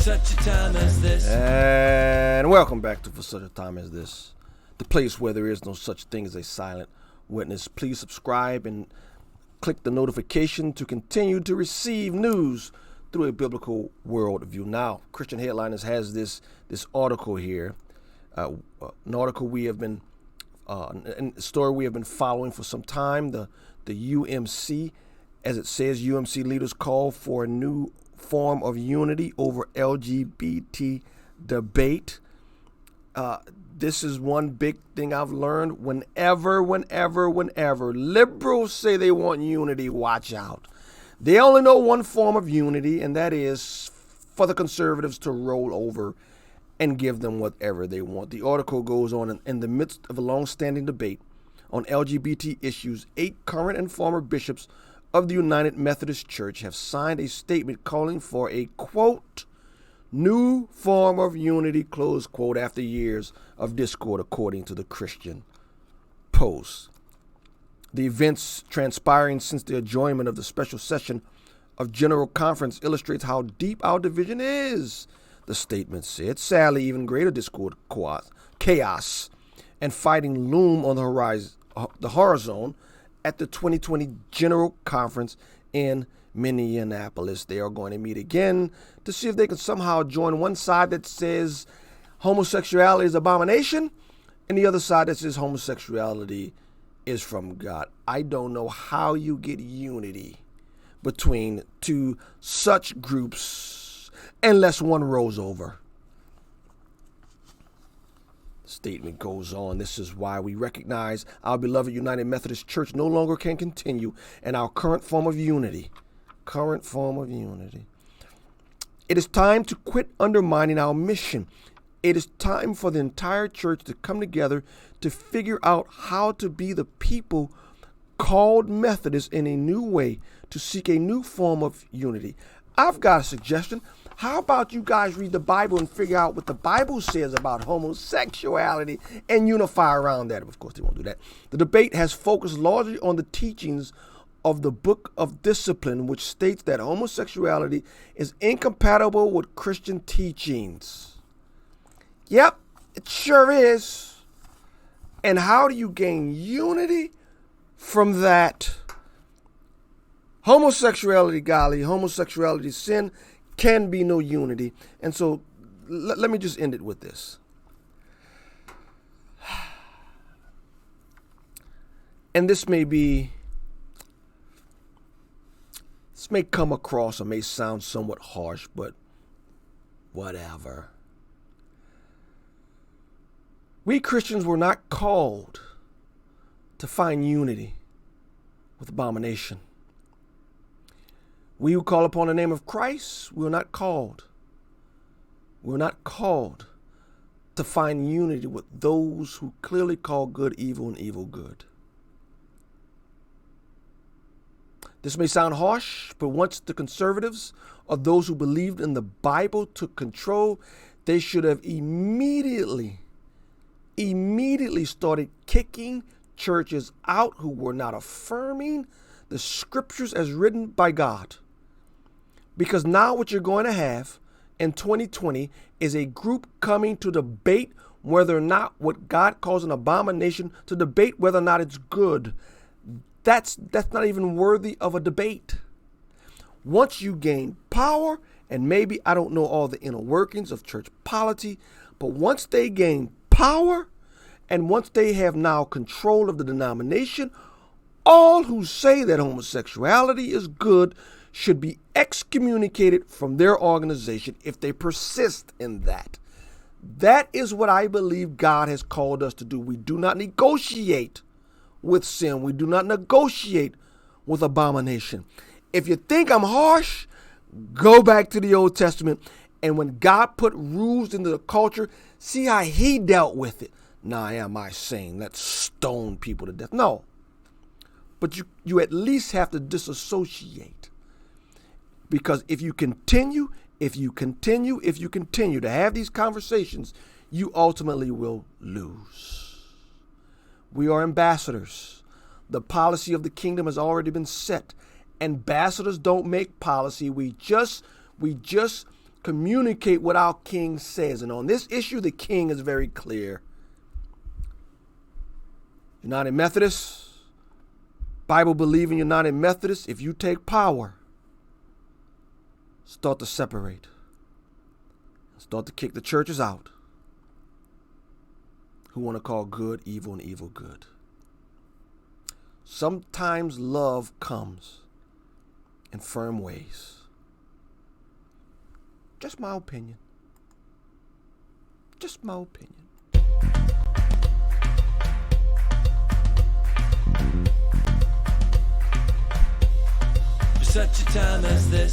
such a time as this. And welcome back to For Such a Time as This, the place where there is no such thing as a silent witness. Please subscribe and click the notification to continue to receive news through a biblical worldview. Now, Christian Headliners has this article here, an article we have been, a story we have been following for some time. The UMC, as it says, UMC leaders call for a new form of unity over LGBT debate. This is one big thing I've learned. Whenever liberals say they want unity, watch out. They only know one form of unity, and that is for the conservatives to roll over and give them whatever they want. The article goes on, in the midst of a long-standing debate on LGBT issues, 8 current and former bishops of the United Methodist Church have signed a statement calling for a, quote, new form of unity, close quote, after years of discord, according to the Christian Post. The events transpiring since the adjournment of the special session of General Conference illustrates how deep our division is, the statement said. Sadly, even greater discord, chaos, and fighting loom on the horizon at the 2020 General Conference in Minneapolis. They are going to meet again to see if they can somehow join one side that says homosexuality is abomination and the other side that says homosexuality is from God. I don't know how you get unity between two such groups unless one rolls over. Statement goes on. This is why we recognize our beloved United Methodist Church no longer can continue in our current form of unity. It is time to quit undermining our mission. It is time for the entire church to come together to figure out how to be the people called Methodists in a new way, to seek a new form of unity. I've got a suggestion. How about you guys read the Bible and figure out what the Bible says about homosexuality and unify around that? Of course, they won't do that. The debate has focused largely on the teachings of the Book of Discipline, which states that homosexuality is incompatible with Christian teachings. Yep, it sure is. And how do you gain unity from that? Homosexuality sin, can be no unity. And so let me just end it with this. And this may come across or may sound somewhat harsh, but whatever. We Christians were not called to find unity with abomination. We who call upon the name of Christ, we're not called. We're not called to find unity with those who clearly call good evil and evil good. This may sound harsh, but once the conservatives or those who believed in the Bible took control, they should have immediately started kicking churches out who were not affirming the scriptures as written by God. Because now what you're going to have in 2020 is a group coming to debate whether or not what God calls an abomination, to debate whether or not it's good. That's not even worthy of a debate. Once you gain power, and maybe I don't know all the inner workings of church polity, but once they gain power, and once they have now control of the denomination, all who say that homosexuality is good should be excommunicated from their organization if they persist in that. That is what I believe God has called us to do. We do not negotiate with sin. We do not negotiate with abomination. If you think I'm harsh, go back to the Old Testament. And when God put rules into the culture, see how he dealt with it. Now, am I saying let's stone people to death? No. But you at least have to disassociate. Because if you continue to have these conversations, you ultimately will lose. We are ambassadors. The policy of the kingdom has already been set. Ambassadors don't make policy. We just communicate what our king says. And on this issue, the king is very clear. United Methodists, Bible-believing United Methodists, if you take power, start to separate. Start to kick the churches out who want to call good evil and evil good. Sometimes love comes in firm ways. Just my opinion. Just my opinion. For such a time as this.